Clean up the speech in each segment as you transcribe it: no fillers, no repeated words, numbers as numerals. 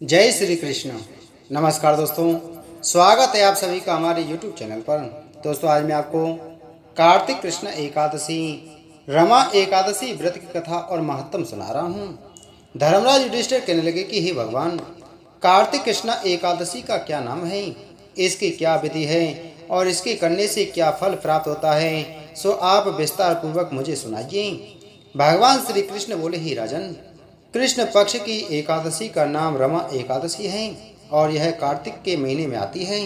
जय श्री कृष्ण। नमस्कार दोस्तों, स्वागत है आप सभी का हमारे YouTube चैनल पर। दोस्तों, आज मैं आपको कार्तिक कृष्ण एकादशी रमा एकादशी व्रत की कथा और महत्व सुना रहा हूँ। धर्मराज युधिष्ठिर कहने लगे कि हे भगवान, कार्तिक कृष्ण एकादशी का क्या नाम है, इसकी क्या विधि है और इसके करने से क्या फल प्राप्त होता है, सो आप विस्तार पूर्वक मुझे सुनाइए। भगवान श्री कृष्ण बोले, ही राजन, कृष्ण पक्ष की एकादशी का नाम रमा एकादशी है और यह कार्तिक के महीने में आती है।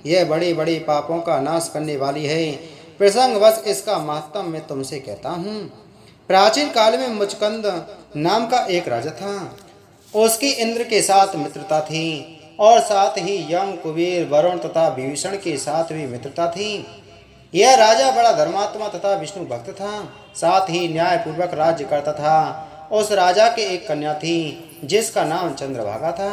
यह बड़े बड़े पापों का नाश करने वाली है। प्रसंगवश इसका महत्व मैं तुमसे कहता हूँ। प्राचीन काल में मुचकंद नाम का एक राजा था। उसकी इंद्र के साथ मित्रता थी और साथ ही यम, कुबेर, वरुण तथा विभीषण के साथ भी मित्रता थी। यह राजा बड़ा धर्मात्मा तथा विष्णु भक्त था, साथ ही न्यायपूर्वक राज्य करता था। उस राजा के एक कन्या थी जिसका नाम चंद्रभागा था।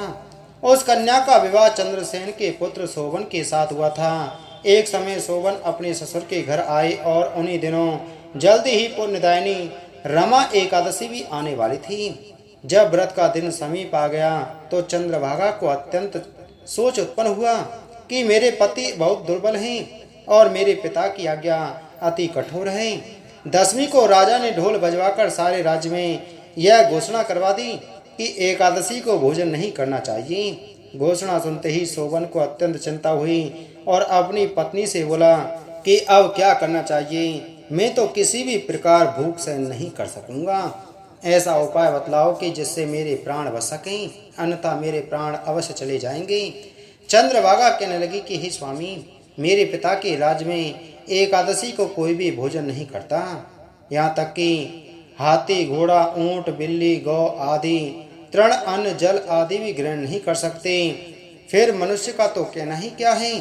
उस कन्या का विवाह चंद्रसेन के पुत्र सोवन के साथ हुआ था। एक समय सोवन अपने ससुर के घर आए और उन्हीं दिनों जल्दी ही पुण्यदायिनी रमा एकादशी भी आने वाली थी। जब व्रत का दिन समीप आ गया तो चंद्रभागा को अत्यंत सोच उत्पन्न हुआ कि मेरे पति बहुत दुर्बल हैं और मेरे पिता की आज्ञा अति कठोर है। दसवीं को राजा ने ढोल बजवाकर सारे राज्य में यह घोषणा करवा दी कि एकादशी को भोजन नहीं करना चाहिए। घोषणा सुनते ही सोवन को अत्यंत चिंता हुई और अपनी पत्नी से बोला कि अब क्या करना चाहिए, मैं तो किसी भी प्रकार भूख सहन नहीं कर सकूंगा। ऐसा उपाय बतलाओ कि जिससे मेरे प्राण बच सकें, अन्यथा मेरे प्राण अवश्य चले जाएंगे। चंद्रभागा कहने लगी कि हे स्वामी, मेरे पिता के राज्य में एकादशी को कोई भी भोजन नहीं करता। यहाँ तक कि हाथी, घोड़ा, ऊंट, बिल्ली, गौ आदि तृण, अन्न, जल आदि भी ग्रहण नहीं कर सकते। फिर मनुष्य का तो कहना ही क्या है।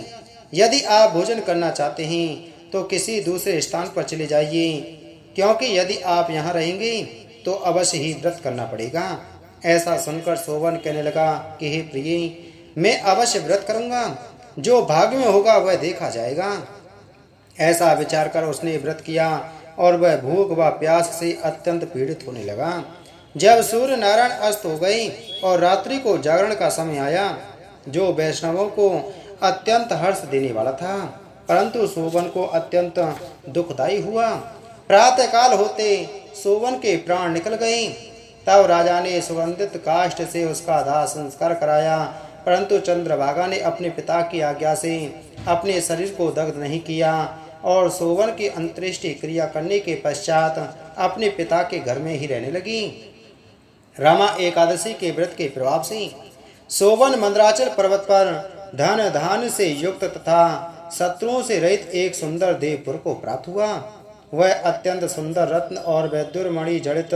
यदि आप भोजन करना चाहते हैं तो किसी दूसरे स्थान पर चले जाइए, क्योंकि यदि आप यहाँ रहेंगे तो अवश्य ही व्रत करना पड़ेगा। ऐसा सुनकर सोवन कहने लगा कि हे प्रिय, मैं अवश्य व्रत करूँगा, जो भाग्य में होगा वह देखा जाएगा। ऐसा विचार कर उसने व्रत किया और वह भूख व प्यास से अत्यंत पीड़ित होने लगा। जब सूर्य नारायण अस्त हो गई और रात्रि को जागरण का समय आया, जो वैष्णवों को अत्यंत हर्ष देने वाला था, परंतु सोवन को अत्यंत दुखदायी हुआ। प्रातःकाल होते सोवन के प्राण निकल गए। तब राजा ने सुगंधित काष्ठ से उसका दाह संस्कार कराया, परंतु चंद्रभागा ने अपने पिता की आज्ञा से अपने शरीर को दग्ध नहीं किया और सोवन की अंत्येष्टि क्रिया करने के पश्चात अपने पिता के घर में ही रहने लगी। रमा एकादशी के व्रत के प्रभाव से सोवन मंदराचल पर्वत पर धन धान से युक्त तथा शत्रुओं से रहित एक सुंदर देवपुर को प्राप्त हुआ। वह अत्यंत सुंदर रत्न और वैदुर मणि जड़ित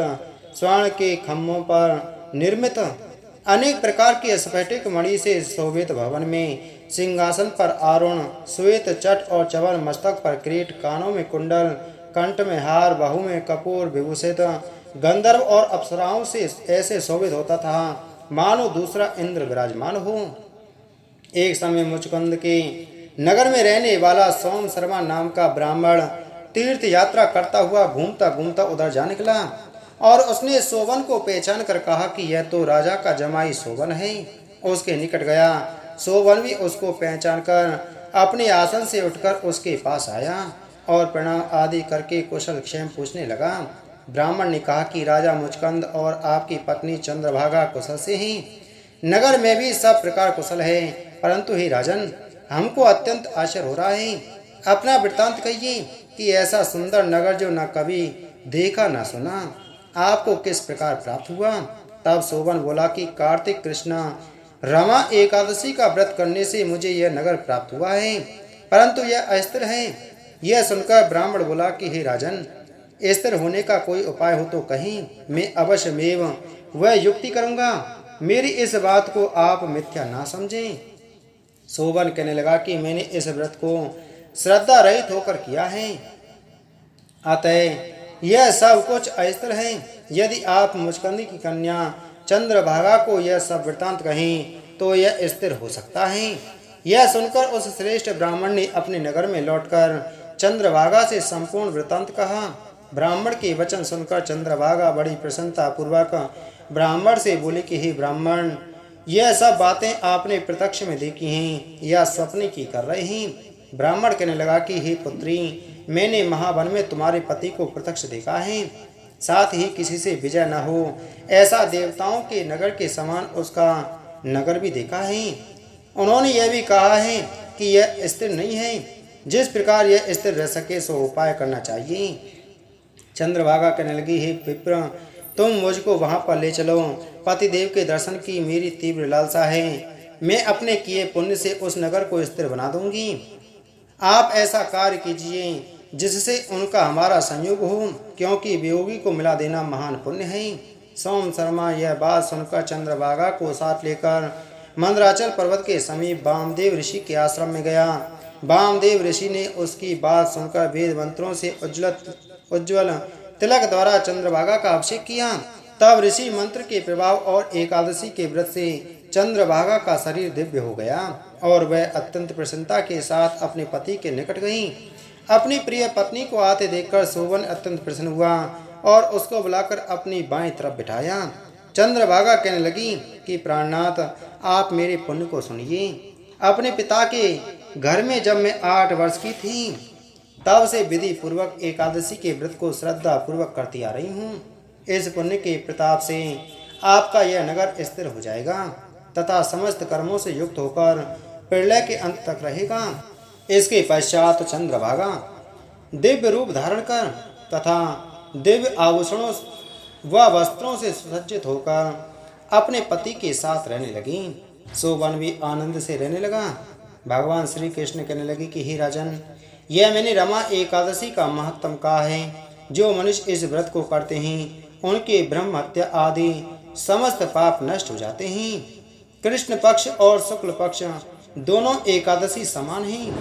स्वर्ण के खम्भों पर निर्मित अनेक प्रकार की स्फटिक मणि से शोभित भवन में सिंहासन पर आरूढ़, श्वेत चट और चवन, मस्तक पर किरीट, कानों में कुंडल, कंठ में हार, बाहु में कपूर विभूषित गंधर्व और अप्सराओं से ऐसे शोभित होता था मानो दूसरा इंद्र विराजमान हो। एक समय मुचकुंद के नगर में रहने वाला सोम शर्मा नाम का ब्राह्मण तीर्थ यात्रा करता हुआ घूमता घूमता उधर जा निकला और उसने सोवन को पहचान कर कहा कि यह तो राजा का जमाई सोवन है। उसके निकट गया। सोवन भी उसको पहचान कर अपने आसन से उठकर उसके पास आया और प्रणाम आदि करके कुशल क्षेम पूछने लगा। ब्राह्मण ने कहा कि राजा मुचकंद और आपकी पत्नी चंद्रभागा कुशल से हैं। नगर में भी सब प्रकार कुशल है, परंतु हे राजन, हमको अत्यंत आश्चर्य हो रहा है। अपना वृत्तांत कहिए कि ऐसा सुंदर नगर जो न कभी देखा न सुना, आपको किस प्रकार प्राप्त हुआ। तब सोवन बोला कि कार्तिक कृष्ण रमा एकादशी का व्रत करने से मुझे यह नगर प्राप्त हुआ है, परंतु यह अस्थिर है। यह सुनकर ब्राह्मण बोला कि हे राजन, स्थिर होने का कोई उपाय हो तो कहीं, मैं अवश्य मेव वह युक्ति करूंगा। मेरी इस बात को आप मिथ्या ना समझें। सोवन कहने लगा कि मैंने इस व्रत को श्रद्धा रहित होकर किया है, अतः यह सब कुछ अस्थिर है। यदि आप मुचकंद की कन्या चंद्रभागा को यह सब वृत्तांत कहें तो यह स्थिर हो सकता है। यह सुनकर उस श्रेष्ठ ब्राह्मण ने अपने नगर में लौटकर चंद्रभागा से संपूर्ण वृत्तांत कहा। ब्राह्मण के वचन सुनकर चंद्रभागा बड़ी प्रसन्नता पूर्वक ब्राह्मण से बोले कि हे ब्राह्मण, यह सब बातें आपने प्रत्यक्ष में देखी हैं या स्वप्न की कर रहे हैं। ब्राह्मण कहने लगा कि हे पुत्री, मैंने महावन में तुम्हारे पति को प्रत्यक्ष देखा है, साथ ही किसी से विजय न हो ऐसा देवताओं के नगर के समान उसका नगर भी देखा है। उन्होंने यह भी कहा है कि यह स्थिर नहीं है, जिस प्रकार यह स्थिर रह सके सो उपाय करना चाहिए। चंद्रभागा कहने लगी, हे विप्र, तुम मुझको वहां पर ले चलो। पतिदेव के दर्शन की मेरी तीव्र लालसा है। मैं अपने किए पुण्य से उस नगर को स्थिर बना दूंगी। आप ऐसा कार्य कीजिए जिससे उनका हमारा संयोग हो, क्योंकि वियोगी को मिला देना महान पुण्य है। सोम शर्मा यह बात सुनकर चंद्रभागा को साथ लेकर मंदराचल पर्वत के समीप वामदेव ऋषि के आश्रम में गया। वामदेव ऋषि ने उसकी बात सुनकर वेद मंत्रों से उज्ज्वल तिलक द्वारा चंद्रभागा का अभिषेक किया। तब ऋषि मंत्र के प्रभाव और एकादशी के व्रत से चंद्रभागा का शरीर दिव्य हो गया और वह अत्यंत प्रसन्नता के साथ अपने पति के निकट गई। अपनी प्रिय पत्नी को आते देखकर सोवन अत्यंत प्रसन्न हुआ और उसको बुलाकर अपनी बाईं तरफ बिठाया। चंद्रभागा कहने लगी कि प्राणनाथ, आप मेरे पुण्य को सुनिए। अपने पिता के घर में जब मैं 8 वर्ष की थी, तब से विधि पूर्वक एकादशी के व्रत को श्रद्धा पूर्वक करती आ रही हूँ। इस पुण्य के प्रताप से आपका यह नगर स्थिर हो जाएगा तथा समस्त कर्मों से युक्त होकर प्रलय के अंत तक रहेगा। इसके पश्चात चंद्रभागा दिव्य रूप धारण कर तथा दिव्य आभूषणों व वस्त्रों से सुसज्जित होकर अपने पति के साथ रहने लगी। सोवन भी आनंद से रहने लगा। भगवान श्री कृष्ण कहने लगे कि हे राजन, यह मैंने रमा एकादशी का महत्तम कहा है। जो मनुष्य इस व्रत को करते हैं उनके ब्रह्म हत्या आदि समस्त पाप नष्ट हो जाते हैं। कृष्ण पक्ष और शुक्ल पक्ष दोनों एकादशी समान हैं,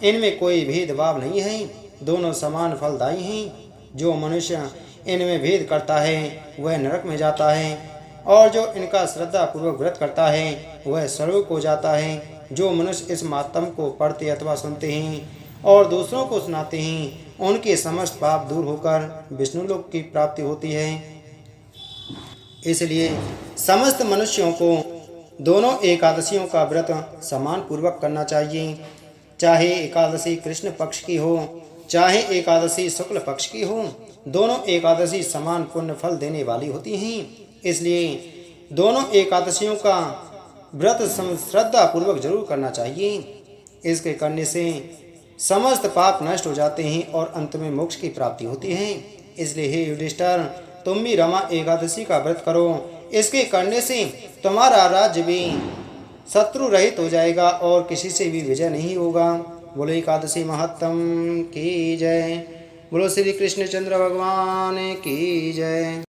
इनमें कोई भेदभाव नहीं है, दोनों समान फलदायी हैं। जो मनुष्य इनमें भेद करता है वह नरक में जाता है और जो इनका श्रद्धा पूर्वक व्रत करता है वह स्वर्ग को जाता है। जो मनुष्य इस महात्म को पढ़ते अथवा सुनते हैं और दूसरों को सुनाते हैं उनके समस्त पाप दूर होकर विष्णु लोक की प्राप्ति होती है। इसलिए समस्त मनुष्यों को दोनों एकादशियों का व्रत समान पूर्वक करना चाहिए, चाहे एकादशी कृष्ण पक्ष की हो चाहे एकादशी शुक्ल पक्ष की हो। दोनों एकादशी समान पुण्य फल देने वाली होती हैं। इसलिए दोनों एकादशियों का व्रत श्रद्धा पूर्वक जरूर करना चाहिए। इसके करने से समस्त पाप नष्ट हो जाते हैं और अंत में मोक्ष की प्राप्ति होती है। इसलिए हे युधिष्ठिर, तुम भी रमा एकादशी का व्रत करो। इसके करने से तुम्हारा राज्य भी शत्रु रहित हो जाएगा और किसी से भी विजय नहीं होगा। बोलो एकादशी महत्तम की जय। बोलो श्री कृष्ण चंद्र भगवान की जय।